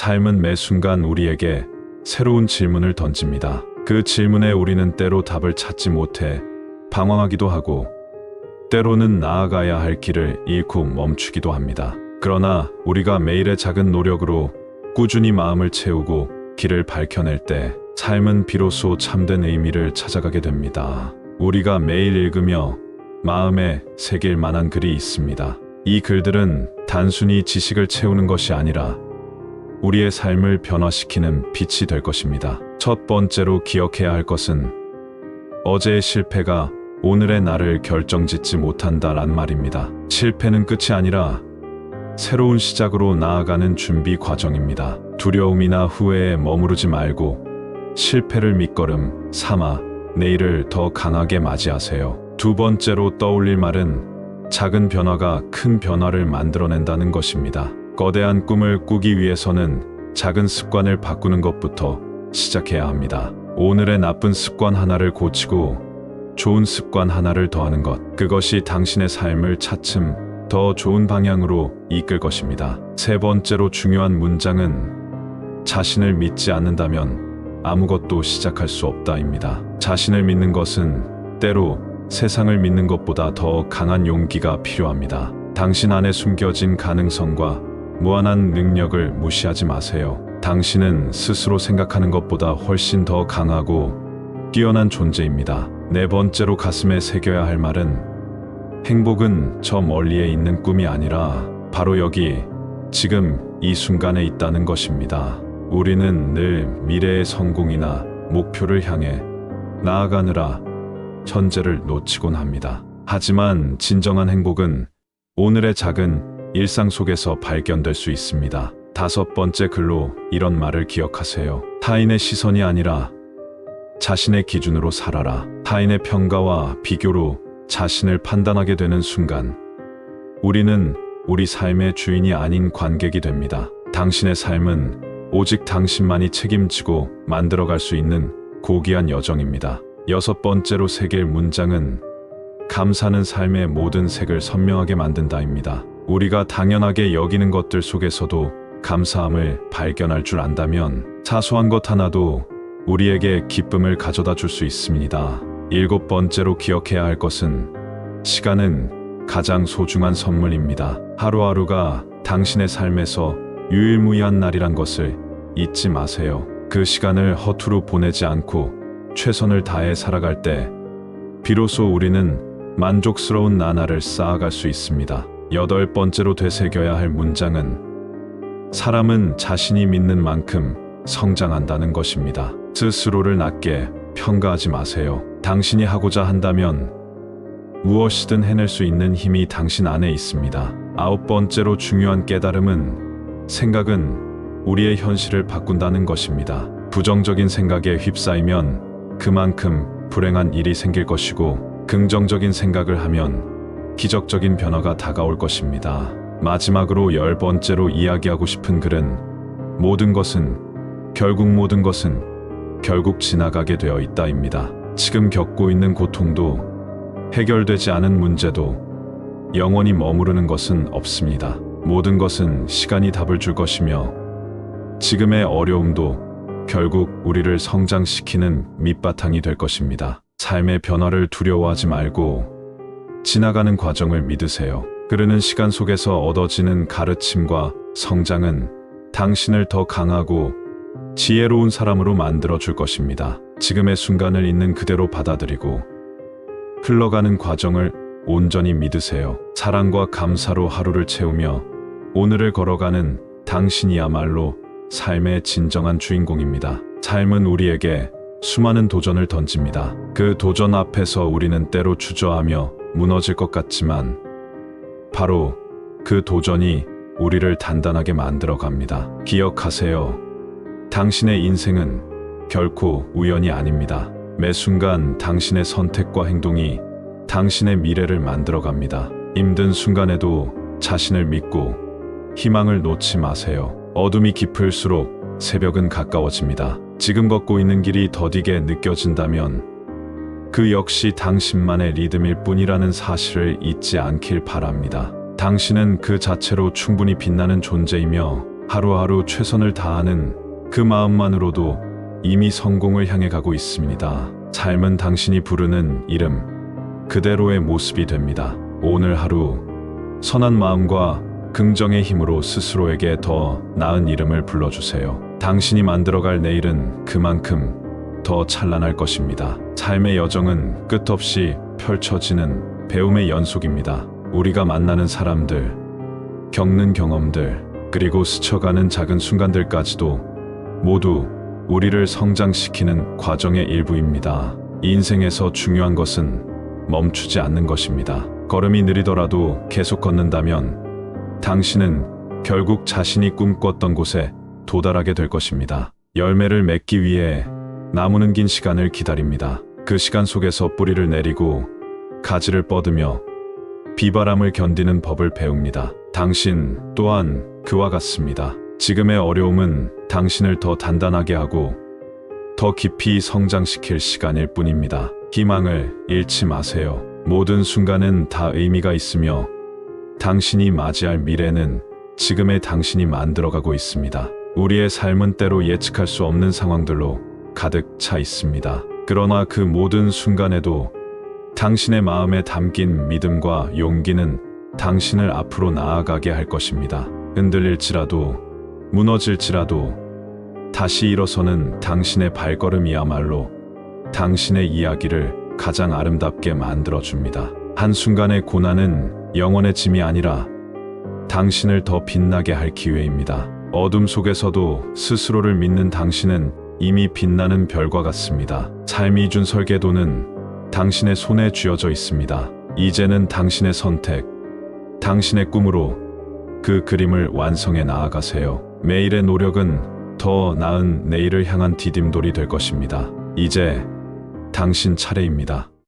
삶은 매 순간 우리에게 새로운 질문을 던집니다. 그 질문에 우리는 때로 답을 찾지 못해 방황하기도 하고, 때로는 나아가야 할 길을 잃고 멈추기도 합니다. 그러나 우리가 매일의 작은 노력으로 꾸준히 마음을 채우고 길을 밝혀낼 때 삶은 비로소 참된 의미를 찾아가게 됩니다. 우리가 매일 읽으며 마음에 새길 만한 글이 있습니다. 이 글들은 단순히 지식을 채우는 것이 아니라 우리의 삶을 변화시키는 빛이 될 것입니다. 첫 번째로 기억해야 할 것은 어제의 실패가 오늘의 나를 결정짓지 못한다란 말입니다. 실패는 끝이 아니라 새로운 시작으로 나아가는 준비 과정입니다. 두려움이나 후회에 머무르지 말고 실패를 밑거름 삼아 내일을 더 강하게 맞이하세요. 두 번째로 떠올릴 말은 작은 변화가 큰 변화를 만들어낸다는 것입니다. 거대한 꿈을 꾸기 위해서는 작은 습관을 바꾸는 것부터 시작해야 합니다. 오늘의 나쁜 습관 하나를 고치고 좋은 습관 하나를 더하는 것, 그것이 당신의 삶을 차츰 더 좋은 방향으로 이끌 것입니다. 세 번째로 중요한 문장은 자신을 믿지 않는다면 아무것도 시작할 수 없다입니다. 자신을 믿는 것은 때로 세상을 믿는 것보다 더 강한 용기가 필요합니다. 당신 안에 숨겨진 가능성과 무한한 능력을 무시하지 마세요. 당신은 스스로 생각하는 것보다 훨씬 더 강하고 뛰어난 존재입니다. 네 번째로 가슴에 새겨야 할 말은 행복은 저 멀리에 있는 꿈이 아니라 바로 여기, 지금 이 순간에 있다는 것입니다. 우리는 늘 미래의 성공이나 목표를 향해 나아가느라 현재를 놓치곤 합니다. 하지만 진정한 행복은 오늘의 작은 일상 속에서 발견될 수 있습니다. 다섯 번째 글로 이런 말을 기억하세요. 타인의 시선이 아니라 자신의 기준으로 살아라. 타인의 평가와 비교로 자신을 판단하게 되는 순간 우리는 우리 삶의 주인이 아닌 관객이 됩니다. 당신의 삶은 오직 당신만이 책임지고 만들어갈 수 있는 고귀한 여정입니다. 여섯 번째로 새길 문장은 감사는 삶의 모든 색을 선명하게 만든다입니다. 우리가 당연하게 여기는 것들 속에서도 감사함을 발견할 줄 안다면 사소한 것 하나도 우리에게 기쁨을 가져다 줄 수 있습니다. 일곱 번째로 기억해야 할 것은 시간은 가장 소중한 선물입니다. 하루하루가 당신의 삶에서 유일무이한 날이란 것을 잊지 마세요. 그 시간을 허투루 보내지 않고 최선을 다해 살아갈 때 비로소 우리는 만족스러운 나날을 쌓아갈 수 있습니다. 여덟 번째로 되새겨야 할 문장은 사람은 자신이 믿는 만큼 성장한다는 것입니다. 스스로를 낮게 평가하지 마세요. 당신이 하고자 한다면 무엇이든 해낼 수 있는 힘이 당신 안에 있습니다. 아홉 번째로 중요한 깨달음은 생각은 우리의 현실을 바꾼다는 것입니다. 부정적인 생각에 휩싸이면 그만큼 불행한 일이 생길 것이고, 긍정적인 생각을 하면 기적적인 변화가 다가올 것입니다. 마지막으로 열 번째로 이야기하고 싶은 글은 모든 것은 결국 지나가게 되어 있다입니다. 지금 겪고 있는 고통도 해결되지 않은 문제도 영원히 머무르는 것은 없습니다. 모든 것은 시간이 답을 줄 것이며 지금의 어려움도 결국 우리를 성장시키는 밑바탕이 될 것입니다. 삶의 변화를 두려워하지 말고 지나가는 과정을 믿으세요. 흐르는 시간 속에서 얻어지는 가르침과 성장은 당신을 더 강하고 지혜로운 사람으로 만들어 줄 것입니다. 지금의 순간을 있는 그대로 받아들이고 흘러가는 과정을 온전히 믿으세요. 사랑과 감사로 하루를 채우며 오늘을 걸어가는 당신이야말로 삶의 진정한 주인공입니다. 삶은 우리에게 수많은 도전을 던집니다. 그 도전 앞에서 우리는 때로 주저하며 무너질 것 같지만 바로 그 도전이 우리를 단단하게 만들어 갑니다. 기억하세요. 당신의 인생은 결코 우연이 아닙니다. 매 순간 당신의 선택과 행동이 당신의 미래를 만들어 갑니다. 힘든 순간에도 자신을 믿고 희망을 놓지 마세요. 어둠이 깊을수록 새벽은 가까워집니다. 지금 걷고 있는 길이 더디게 느껴진다면 그 역시 당신만의 리듬일 뿐이라는 사실을 잊지 않길 바랍니다. 당신은 그 자체로 충분히 빛나는 존재이며 하루하루 최선을 다하는 그 마음만으로도 이미 성공을 향해 가고 있습니다. 삶은 당신이 부르는 이름 그대로의 모습이 됩니다. 오늘 하루 선한 마음과 긍정의 힘으로 스스로에게 더 나은 이름을 불러주세요. 당신이 만들어갈 내일은 그만큼 더 찬란할 것입니다. 삶의 여정은 끝없이 펼쳐지는 배움의 연속입니다. 우리가 만나는 사람들, 겪는 경험들, 그리고 스쳐가는 작은 순간들까지도 모두 우리를 성장시키는 과정의 일부입니다. 인생에서 중요한 것은 멈추지 않는 것입니다. 걸음이 느리더라도 계속 걷는다면 당신은 결국 자신이 꿈꿨던 곳에 도달하게 될 것입니다. 열매를 맺기 위해 나무는 긴 시간을 기다립니다. 그 시간 속에서 뿌리를 내리고 가지를 뻗으며 비바람을 견디는 법을 배웁니다. 당신 또한 그와 같습니다. 지금의 어려움은 당신을 더 단단하게 하고 더 깊이 성장시킬 시간일 뿐입니다. 희망을 잃지 마세요. 모든 순간은 다 의미가 있으며 당신이 맞이할 미래는 지금의 당신이 만들어가고 있습니다. 우리의 삶은 때로 예측할 수 없는 상황들로 가득 차 있습니다. 그러나 그 모든 순간에도 당신의 마음에 담긴 믿음과 용기는 당신을 앞으로 나아가게 할 것입니다. 흔들릴지라도 무너질지라도 다시 일어서는 당신의 발걸음이야말로 당신의 이야기를 가장 아름답게 만들어줍니다. 한순간의 고난은 영원의 짐이 아니라 당신을 더 빛나게 할 기회입니다. 어둠 속에서도 스스로를 믿는 당신은 이미 빛나는 별과 같습니다. 삶이 준 설계도는 당신의 손에 쥐어져 있습니다. 이제는 당신의 선택, 당신의 꿈으로 그 그림을 완성해 나아가세요. 매일의 노력은 더 나은 내일을 향한 디딤돌이 될 것입니다. 이제 당신 차례입니다.